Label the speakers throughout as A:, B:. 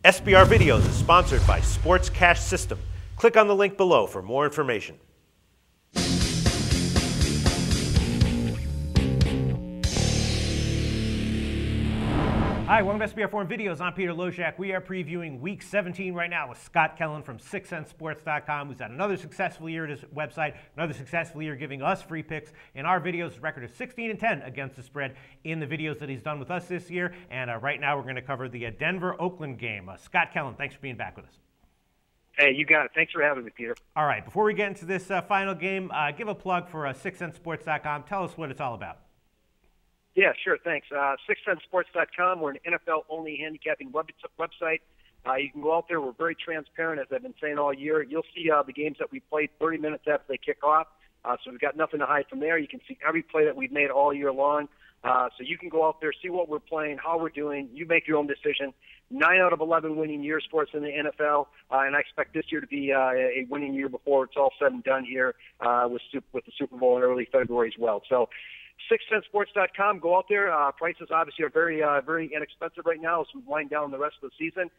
A: SBR Videos is sponsored by Sports Cash System. Click on the link below for more information. Hi, welcome to SBR Forum Videos. I'm Peter Loshak. We are previewing Week 17 right now with Scott Kellen from 6centsports.com, who's had another successful year at his website, another successful year giving us free picks in our videos. His record is 16-10 against the spread in the videos that he's done with us this year. And right now we're going to cover the Denver-Oakland game. Scott Kellen, thanks for being back with us.
B: Hey, you got it. Thanks for having me, Peter.
A: All right, before we get into this final game, give a plug for 6centsports.com. Tell us what it's all about.
B: Yeah, sure, thanks. 6centsports.com, we're an NFL-only handicapping website. You can go out there. We're very transparent, as I've been saying all year. You'll see the games that we played 30 minutes after they kick off, so we've got nothing to hide from there. You can see every play that we've made all year long. So you can go out there, see what we're playing, how we're doing. You make your own decision. 9 out of 11 winning years for us in the NFL, and I expect this year to be a winning year before it's all said and done here with the Super Bowl in early February as well. So 6centsports.com, go out there. Prices obviously are very inexpensive right now as we wind down the rest of the season.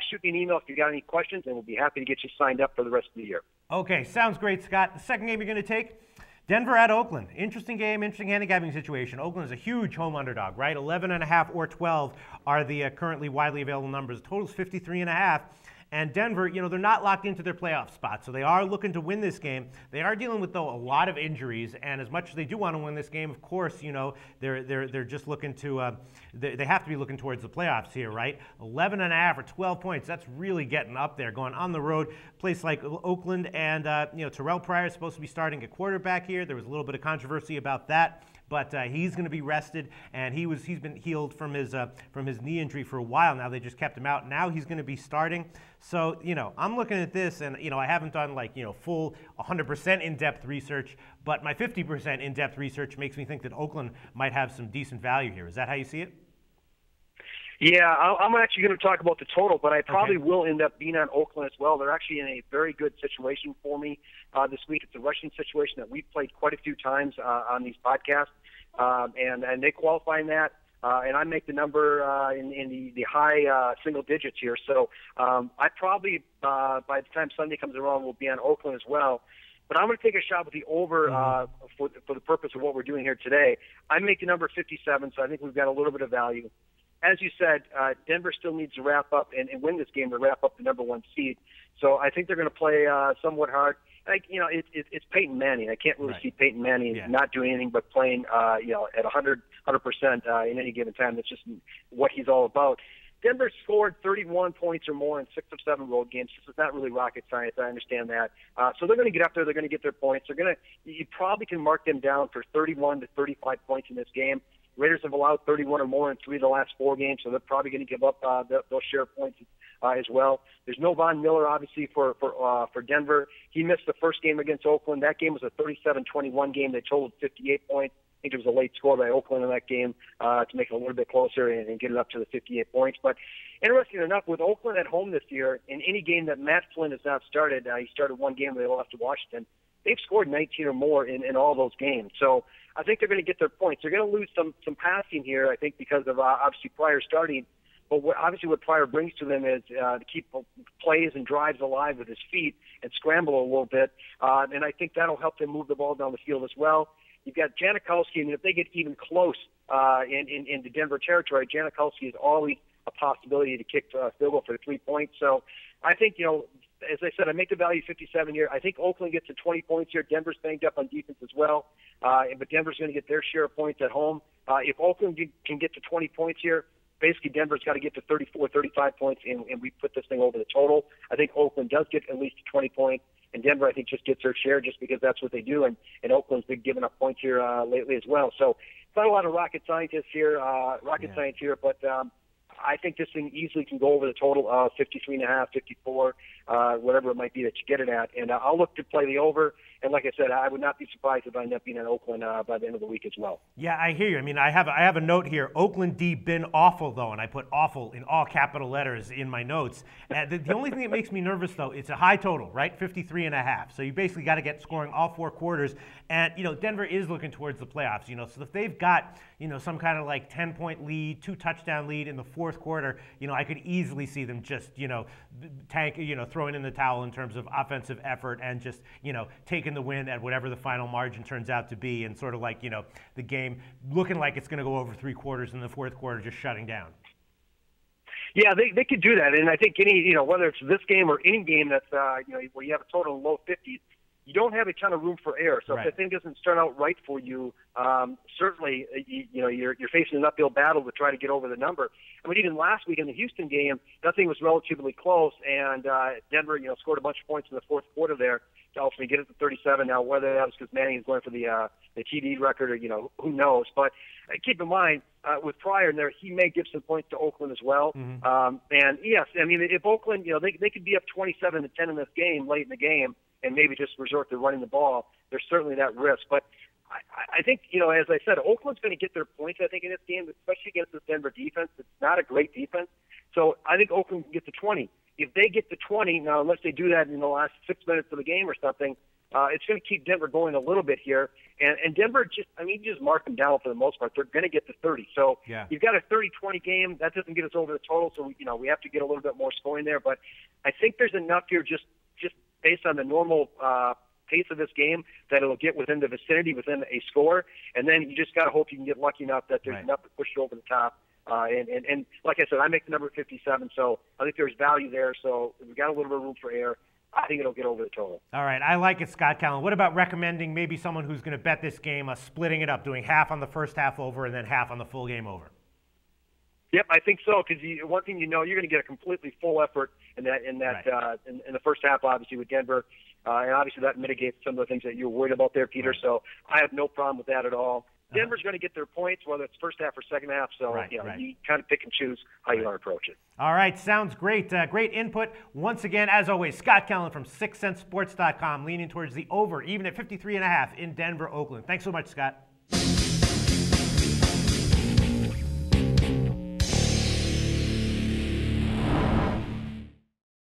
B: Shoot me an email if you got any questions, and we'll be happy to get you signed up for the rest of the year.
A: Okay, sounds great, Scott. The second game you're going to take, Denver at Oakland. Interesting game, interesting handicapping situation. Oakland is a huge home underdog, right? 11.5 or 12 are the currently widely available numbers. The total's 53.5. And Denver, they're not locked into their playoff spot, so they are looking to win this game. They are dealing with, though, a lot of injuries, and as much as they do want to win this game, of course, they're just looking to they have to be looking towards the playoffs here, right? 11.5 or 12 points, that's really getting up there, going on the road. Place like Oakland, and Terrell Pryor is supposed to be starting at quarterback here. There was a little bit of controversy about that. But he's going to be rested, and he's been healed from his knee injury for a while now. They just kept him out. Now he's going to be starting. So I'm looking at this, and I haven't done full 100% in-depth research, but my 50% in-depth research makes me think that Oakland might have some decent value here. Is that how you see it?
B: Yeah, I'm actually going to talk about the total, but I probably will end up being on Oakland as well. They're actually in a very good situation for me this week. It's a rushing situation that we've played quite a few times on these podcasts, and they qualify in that. And I make the number in the high single digits here. So I probably, by the time Sunday comes around, will be on Oakland as well. But I'm going to take a shot with the over for the purpose of what we're doing here today. I make the number 57, so I think we've got a little bit of value. As you said, Denver still needs to wrap up and win this game to wrap up the number 1 seed. So I think they're going to play somewhat hard. It's Peyton Manning. I can't really see Peyton Manning not doing anything but playing, at 100% in any given time. That's just what he's all about. Denver scored 31 points or more in 6 of 7 road games. This is not really rocket science. I understand that. So they're going to get up there. They're going to get their points. You probably can mark them down for 31 to 35 points in this game. Raiders have allowed 31 or more in 3 of the last 4 games, so they're probably going to give up those share points as well. There's no Von Miller, obviously, for Denver. He missed the first game against Oakland. That game was a 37-21 game. They totaled 58 points. I think it was a late score by Oakland in that game to make it a little bit closer and get it up to the 58 points. But interesting enough, with Oakland at home this year, in any game that Matt Flynn has not started, he started one game where they lost to Washington. They've scored 19 or more in all those games. So I think they're going to get their points. They're going to lose some passing here, I think, because of obviously Pryor starting. But what Pryor brings to them is to keep plays and drives alive with his feet and scramble a little bit. And I think that'll help them move the ball down the field as well. You've got Janikowski, and if they get even close into Denver territory, Janikowski is always a possibility to kick a field goal for 3 points. So I think, as I said, I make the value 57 here. I think Oakland gets to 20 points here. Denver's banged up on defense as well, but Denver's going to get their share of points at home. If Oakland can get to 20 points here, basically Denver's got to get to 34, 35 points, and we put this thing over the total. I think Oakland does get at least 20 points, and Denver, I think, just gets their share just because that's what they do, and Oakland's been giving up points here lately as well. So it's not a lot of rocket science here, but I think this thing easily can go over the total of 53.5, 54, whatever it might be that you get it at. And I'll look to play the over. And like I said, I would not be surprised if I end up being in Oakland by the end of the week as well.
A: Yeah, I hear you. I mean, I have a note here. Oakland D been awful, though, and I put awful in all capital letters in my notes. The only thing that makes me nervous, though, it's a high total, right? 53.5. So you basically got to get scoring all 4 quarters. And, Denver is looking towards the playoffs, so if they've got, some kind of like 10-point lead, 2-touchdown lead in the 4th quarter, I could easily see them just, tank, throwing in the towel in terms of offensive effort and just, taking the win at whatever the final margin turns out to be, and sort of like, the game looking like it's going to go over 3 quarters in the 4th quarter, just shutting down.
B: Yeah, they could do that, and I think any, whether it's this game or any game that's, where you have a total of low 50s, you don't have a ton of room for error. So
A: right.
B: If the thing doesn't start out right for you, certainly you're facing an uphill battle to try to get over the number. I mean, even last week in the Houston game, nothing was relatively close, and Denver, scored a bunch of points in the 4th quarter there to ultimately get it to 37. Now, whether that was because Manning is going for the TD record, or who knows? But keep in mind, with Pryor in there, he may give some points to Oakland as well.
A: Mm-hmm.
B: And yes, I mean, if Oakland, they could be up 27-10 in this game late in the game, and maybe just resort to running the ball, there's certainly that risk. But I think, as I said, Oakland's going to get their points, I think, in this game, especially against this Denver defense. It's not a great defense. So I think Oakland can get to 20. If they get to 20, now, unless they do that in the last 6 minutes of the game or something, it's going to keep Denver going a little bit here. And Denver, you just mark them down for the most part. They're going to get to 30. So
A: yeah.
B: You've got a 30-20 game. That doesn't get us over the total, so we have to get a little bit more scoring there. But I think there's enough here just based on the normal pace of this game that it'll get within the vicinity, within a score. And then you just got to hope you can get lucky enough that there's
A: right.
B: enough to push you over the top. And like I said, I make the number 57, so I think there's value there. So if we've got a little bit of room for error, I think it'll get over the total.
A: All right, I like it, Scott Kellen. What about recommending maybe someone who's going to bet this game, splitting it up, doing half on the first half over and then half on the full game over?
B: Yep, I think so, because one thing you're going to get a completely full effort in that
A: right.
B: In the first half, obviously with Denver, and obviously that mitigates some of the things that you're worried about there, Peter.
A: Right.
B: So I have no problem with that at all. Denver's going to get their points, whether it's first half or second half. So
A: right.
B: You kind of pick and choose how you want to approach it.
A: All right, sounds great. Great input. Once again, as always, Scott Kellen from 6centsports.com, leaning towards the over, even at 53.5 in Denver, Oakland. Thanks so much, Scott.